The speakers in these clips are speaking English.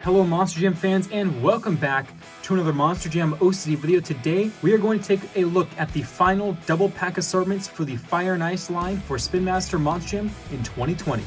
Hello Monster Jam fans and welcome back to another Monster Jam OCD video. Today we are going to take a look at the final double pack assortments for the Fire and Ice line for Spin Master Monster Jam in 2020.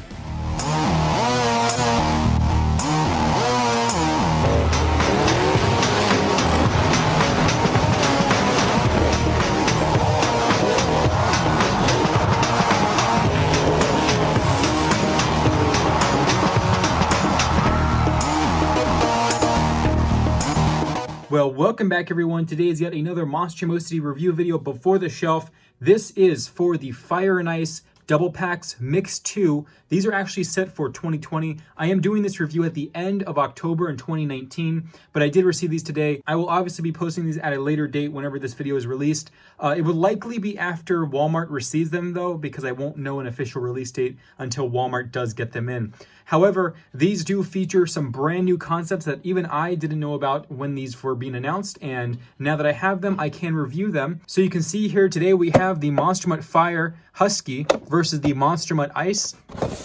Well, welcome back everyone. Today is yet another Monster Jam OCD review video before the shelf. This is for the Fire and Ice Double Packs Mix 2. These are actually set for 2020. I am doing this review at the end of October in 2019, but I did receive these today. I will obviously be posting these at a later date whenever this video is released. It will likely be after Walmart receives them though, because I won't know an official release date until Walmart does get them in. However, these do feature some brand new concepts that even I didn't know about when these were being announced, and now that I have them, I can review them. So you can see here today we have the Monster Mutt Fire Husky versus the Monster Mutt Ice,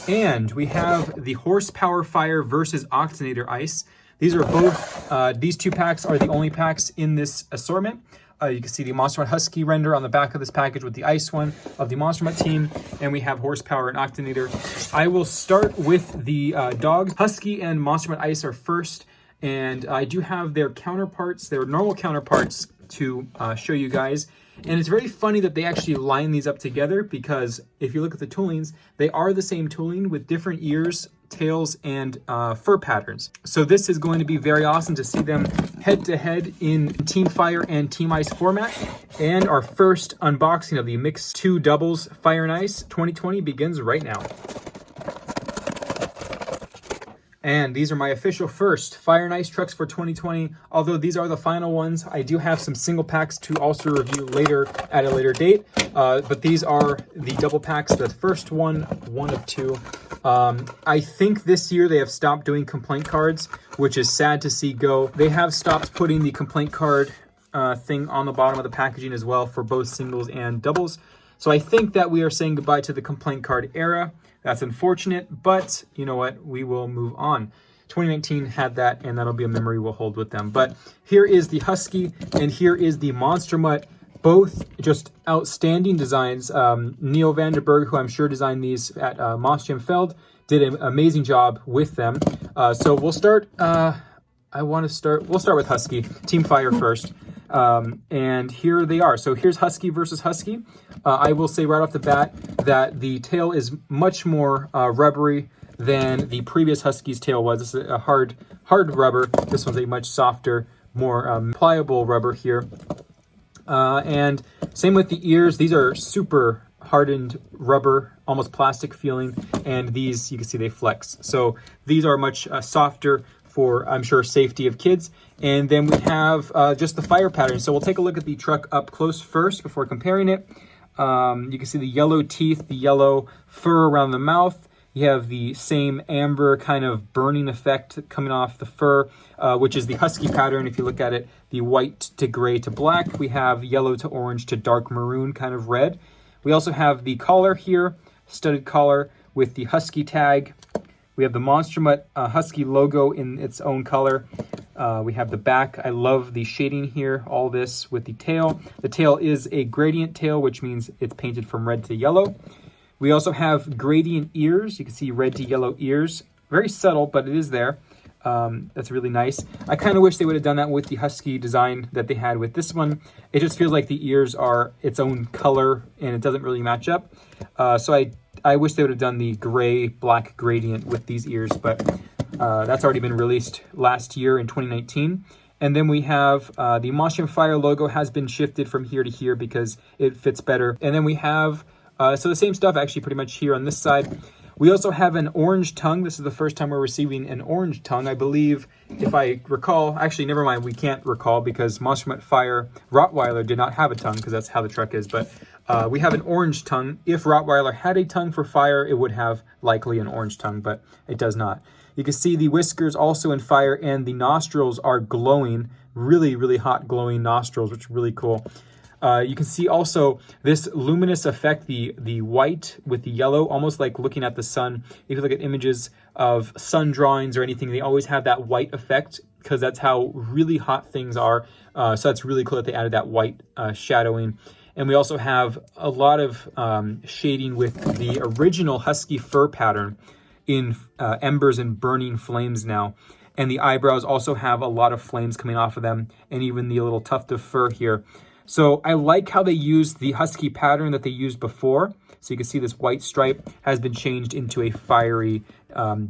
and we have the Horsepower Fire versus Octanator Ice. These are both, these two packs are the only packs in this assortment. You can see the Monster Mutt Husky render on the back of this package with the ice one of the Monster Mutt team, and we have Horsepower and Octanator. I will start with the dogs. Husky and Monster Mutt Ice are first, and I do have their counterparts, their normal counterparts to show you guys. And it's very funny that they actually line these up together, because if you look at the toolings, they are the same tooling with different ears, tails, and fur patterns. So this is going to be very awesome to see them head to head in Team Fire and Team Ice format. And our first unboxing of the Mix 2 Doubles Fire and Ice 2020 begins right now. And these are my official first Fire and Ice trucks for 2020. Although these are the final ones, I do have some single packs to also review later at a later date. But these are the double packs, the first one of two. I think this year they have stopped doing complaint cards, which is sad to see go. They have stopped putting the complaint card thing on the bottom of the packaging as well for both singles and doubles. So I think that we are saying goodbye to the complaint card era. That's unfortunate, but you know what? We will move on. 2019 had that, and that'll be a memory we'll hold with them. But here is the Husky, and here is the Monster Mutt. Both just outstanding designs. Neil Vanderberg, who I'm sure designed these at Monster Jam Feld, did an amazing job with them. So we'll start, we'll start with Husky, Team Fire first. And here they are. So here's Husky versus Husky. I will say right off the bat that the tail is much more rubbery than the previous Husky's tail was. This is a hard rubber. This one's a much softer, more pliable rubber here. And same with the ears. These are super hardened rubber, almost plastic feeling. And these, you can see they flex. So these are much softer for, I'm sure, safety of kids. And then we have just the fire pattern. So we'll take a look at the truck up close first before comparing it. You can see the yellow teeth, the yellow fur around the mouth. You have the same amber kind of burning effect coming off the fur, which is the Husky pattern. If you look at it, the white to gray to black. We have yellow to orange to dark maroon kind of red. We also have the collar here, studded collar with the Husky tag. We have the Monster Mutt Husky logo in its own color. We have the back. I love the shading here, all this with the tail. The tail is a gradient tail, which means it's painted from red to yellow. We also have gradient ears. You can see red to yellow ears. Very subtle, but it is there. That's really nice. I kind of wish they would have done that with the Husky design that they had with this one. It just feels like the ears are its own color and it doesn't really match up. So I wish they would have done the gray-black gradient with these ears, but that's already been released last year in 2019. And then we have the Monster Jam Fire logo has been shifted from here to here because it fits better. And then we have, so the same stuff actually pretty much here on this side. We also have an orange tongue. This is the first time we're receiving an orange tongue. I believe, if I recall, actually, never mind, we can't recall because Monster Mutt Fire Rottweiler did not have a tongue because that's how the truck is. But we have an orange tongue. If Rottweiler had a tongue for Fire, it would have likely an orange tongue, but it does not. You can see the whiskers also in Fire, and the nostrils are glowing, really, really hot glowing nostrils, which is really cool. You can see also this luminous effect, the white with the yellow, almost like looking at the sun. If you look at images of sun drawings or anything, they always have that white effect because that's how really hot things are. So that's really cool that they added that white shadowing. And we also have a lot of shading with the original husky fur pattern in embers and burning flames now. And the eyebrows also have a lot of flames coming off of them, and even the little tuft of fur here. So I like how they used the husky pattern that they used before. So you can see this white stripe has been changed into a fiery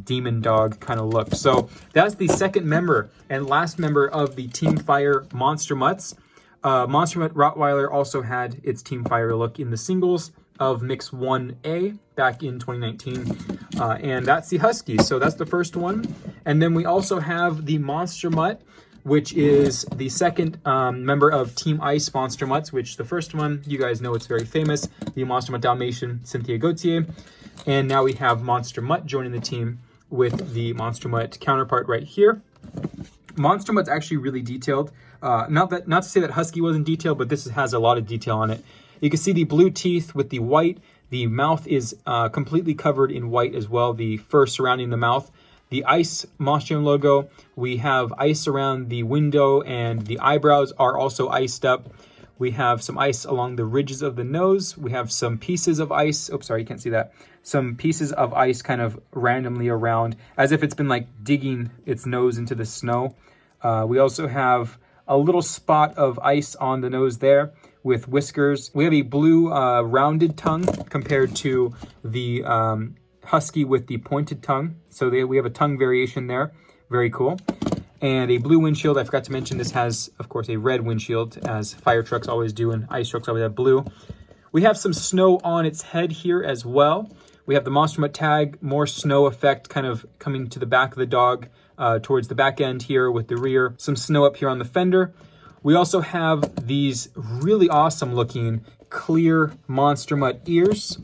demon dog kind of look. So that's the second member and last member of the Team Fire Monster Mutts. Monster Mutt Rottweiler also had its Team Fire look in the singles of Mix 1A back in 2019. And that's the Husky. So that's the first one. And then we also have the Monster Mutt, which is the second member of Team Ice Monster Mutts, which the first one, you guys know it's very famous, the Monster Mutt Dalmatian Cynthia Gauthier. And now we have Monster Mutt joining the team with the Monster Mutt counterpart right here. Monster Mutt's actually really detailed. Not to say that Husky wasn't detailed, but this has a lot of detail on it. You can see the blue teeth with the white. The mouth is completely covered in white as well, the fur surrounding the mouth. The Ice Monstrium logo, we have ice around the window, and the eyebrows are also iced up. We have some ice along the ridges of the nose. We have some pieces of ice. Oops, sorry, you can't see that. Some pieces of ice kind of randomly around, as if it's been like digging its nose into the snow. We also have a little spot of ice on the nose there with whiskers. We have a blue rounded tongue compared to the Husky with the pointed tongue. So we have a tongue variation there. Very cool. And a blue windshield. I forgot to mention this has, of course, a red windshield, as fire trucks always do and ice trucks always have blue. We have some snow on its head here as well. We have the Monster Mutt tag, more snow effect kind of coming to the back of the dog towards the back end here with the rear. Some snow up here on the fender. We also have these really awesome looking clear Monster Mutt ears.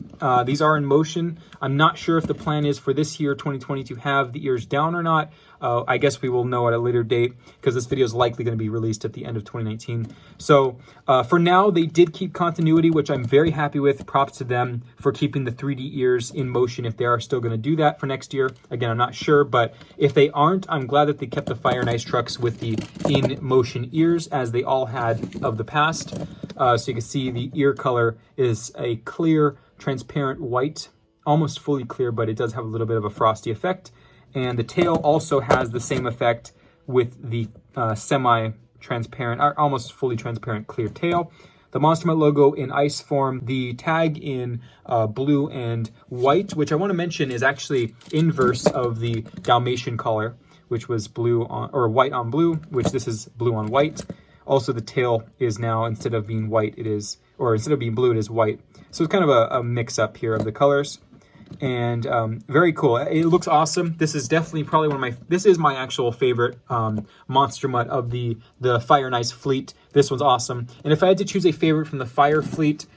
These are in motion. I'm not sure if the plan is for this year, 2020, to have the ears down or not. I guess we will know at a later date because this video is likely going to be released at the end of 2019. So for now, they did keep continuity, which I'm very happy with. Props to them for keeping the 3D ears in motion if they are still going to do that for next year. Again, I'm not sure, but if they aren't, I'm glad that they kept the Fire and Ice trucks with the in-motion ears as they all had of the past. So you can see the ear color is a clear, transparent white, almost fully clear, but it does have a little bit of a frosty effect. And the tail also has the same effect with the semi-transparent, or almost fully transparent clear tail. The Monster Mutt logo in ice form, the tag in blue and white, which I want to mention is actually inverse of the Dalmatian collar, which was blue on, or white on blue, which this is blue on white. Also, the tail is now, instead of being white, it is, or instead of being blue, it is white. So it's kind of a mix-up here of the colors. And very cool. It looks awesome. This is definitely probably this is my actual favorite Monster Mutt of the Fire and Ice fleet. This one's awesome. And if I had to choose a favorite from the Fire fleet,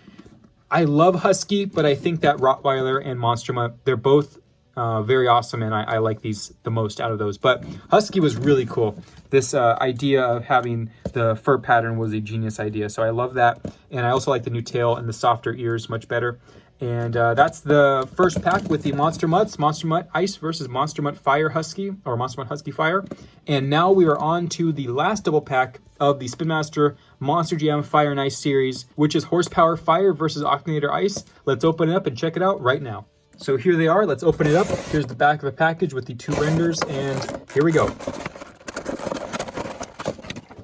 I love Husky, but I think that Rottweiler and Monster Mutt, they're both very awesome, and I like these the most out of those. But Husky was really cool. This idea of having the fur pattern was a genius idea, so I love that. And I also like the new tail and the softer ears much better. And that's the first pack with the Monster Mutts, Monster Mutt Ice versus Monster Mutt Fire Husky, or Monster Mutt Husky Fire. And now we are on to the last double pack of the Spin Master Monster Jam Fire and Ice series, which is Horsepower Fire versus Octanator Ice. Let's open it up and check it out right now. So here they are. Let's open it up. Here's the back of the package with the two renders, and here we go.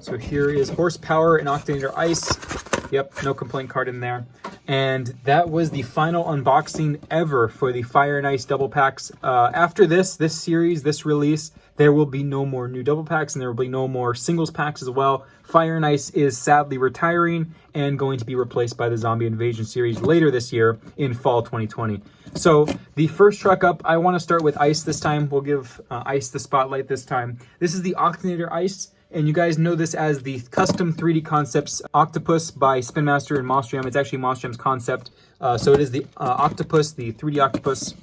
So here is Horsepower and Octanator Ice. Yep, no complaint card in there. And that was the final unboxing ever for the Fire and Ice double packs. After this series, this release, there will be no more new double packs, and there will be no more singles packs as well. Fire and Ice is sadly retiring and going to be replaced by the Zombie Invasion series later this year in fall 2020. So the first truck up, I want to start with Ice this time. We'll give Ice the spotlight this time. This is the Octanator Ice. And you guys know this as the Custom 3D Concepts Octopus by Spin Master and Monster Jam. It's actually Monster Jam's concept. So it is the Octopus, the 3D Octopus,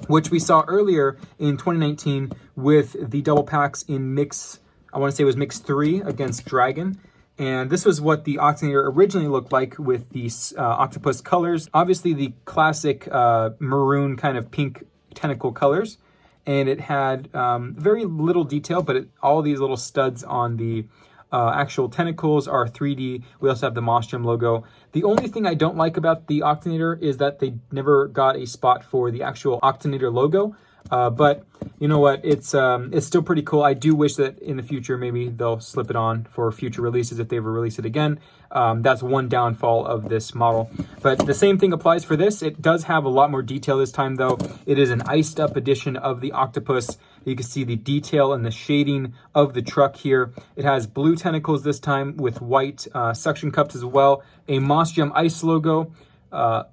which we saw earlier in 2019 with the double packs in Mix, I want to say it was Mix 3 against Dragon. And this was what the Octanator originally looked like with these octopus colors. Obviously the classic maroon kind of pink tentacle colors. And it had very little detail, but all these little studs on the actual tentacles are 3D. We also have the Monstrum logo. The only thing I don't like about the Octanator is that they never got a spot for the actual Octanator logo. But you know what, it's still pretty cool. I do wish that in the future maybe they'll slip it on for future releases if they ever release it again. That's one downfall of this model. But the same thing applies for this. It does have a lot more detail this time though. It is an iced up edition of the octopus. You can see the detail and the shading of the truck here. It has blue tentacles this time with white suction cups as well. A Monstrum Ice logo.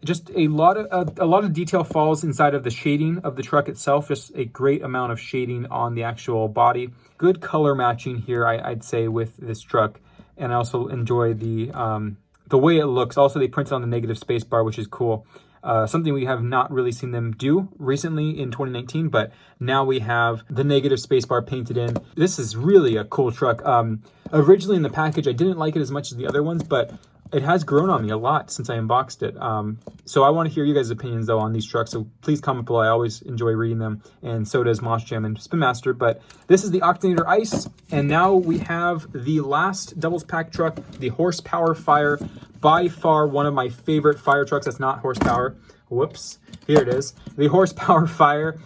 Just a lot of detail falls inside of the shading of the truck itself. Just a great amount of shading on the actual body. Good color matching here, I'd say, with this truck. And I also enjoy the way it looks. Also, they printed on the negative space bar, which is cool. Something we have not really seen them do recently in 2019, but now we have the negative spacebar painted in. This is really a cool truck. Originally in the package, I didn't like it as much as the other ones, but it has grown on me a lot since I unboxed it. So I want to hear you guys' opinions though on these trucks. So please comment below. I always enjoy reading them, and so does Monstrum and Spin Master. But this is the Octanator Ice, and now we have the last doubles pack truck, the Horsepower Fire. By far one of my favorite fire trucks. That's not horsepower. Whoops. Here it is. The Horsepower Fire.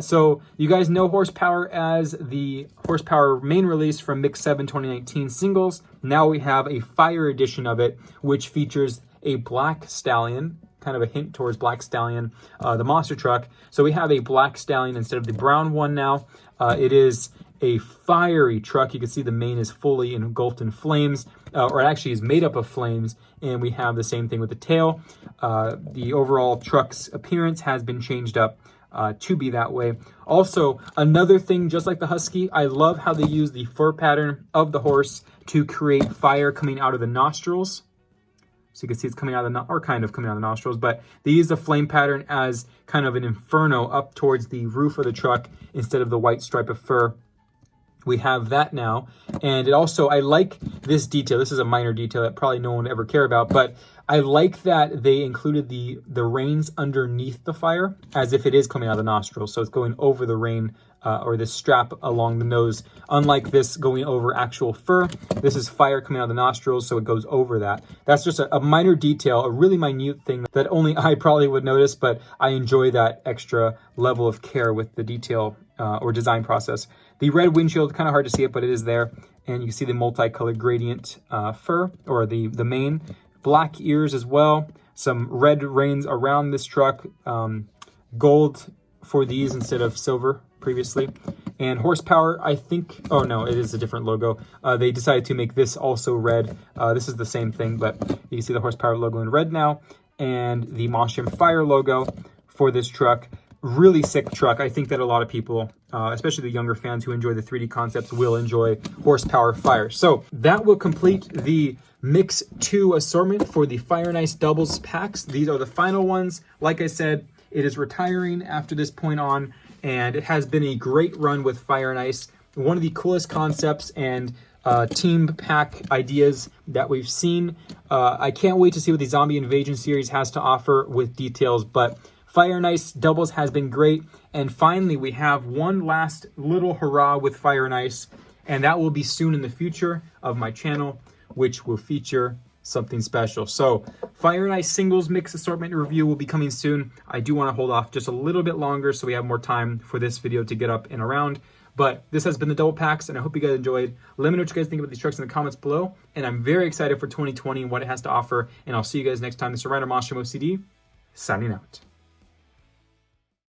So you guys know Horsepower as the Horsepower main release from Mix 7 2019 singles. Now we have a Fire edition of it, which features a Black Stallion, kind of a hint towards Black Stallion, the monster truck. So we have a Black Stallion instead of the brown one now. It is a fiery truck. You can see the main is fully engulfed in flames, or it actually is made up of flames, and we have the same thing with the tail. The overall truck's appearance has been changed up to be that way. Also, another thing, just like the Husky, I love how they use the fur pattern of the horse to create fire coming out of the nostrils. So you can see it's coming out of or kind of coming out of the nostrils, but they use the flame pattern as kind of an inferno up towards the roof of the truck instead of the white stripe of fur. We have that now. And it also, I like this detail. This is a minor detail that probably no one would ever care about, but I like that they included the reins underneath the fire as if it is coming out of the nostrils. So it's going over the rein or the strap along the nose. Unlike this going over actual fur, this is fire coming out of the nostrils, so it goes over that. That's just a minor detail, a really minute thing that only I probably would notice, but I enjoy that extra level of care with the detail or design process. The red windshield, kind of hard to see it, but it is there. And you can see the multicolored gradient fur, or the mane. Black ears as well. Some red reins around this truck. Gold for these instead of silver previously. And Horsepower, I think, oh no, it is a different logo. They decided to make this also red. This is the same thing, but you can see the Horsepower logo in red now. And the Monstrum Fire logo for this truck. Really sick truck. I think that a lot of people, especially the younger fans who enjoy the 3D concepts, will enjoy Horsepower Fire. So that will complete the Mix 2 assortment for the Fire and Ice doubles packs. These are the final ones. Like I said, it is retiring after this point on, and it has been a great run with Fire and Ice. One of the coolest concepts and team pack ideas that we've seen. I can't wait to see what the Zombie Invasion series has to offer with details, but Fire and Ice doubles has been great. And finally, we have one last little hurrah with Fire and Ice, and that will be soon in the future of my channel, which will feature something special. So Fire and Ice singles mix assortment review will be coming soon. I do want to hold off just a little bit longer so we have more time for this video to get up and around. But this has been the double packs, and I hope you guys enjoyed. Let me know what you guys think about these trucks in the comments below. And I'm very excited for 2020 and what it has to offer. And I'll see you guys next time. This is Ryder Monstrum OCD, signing out.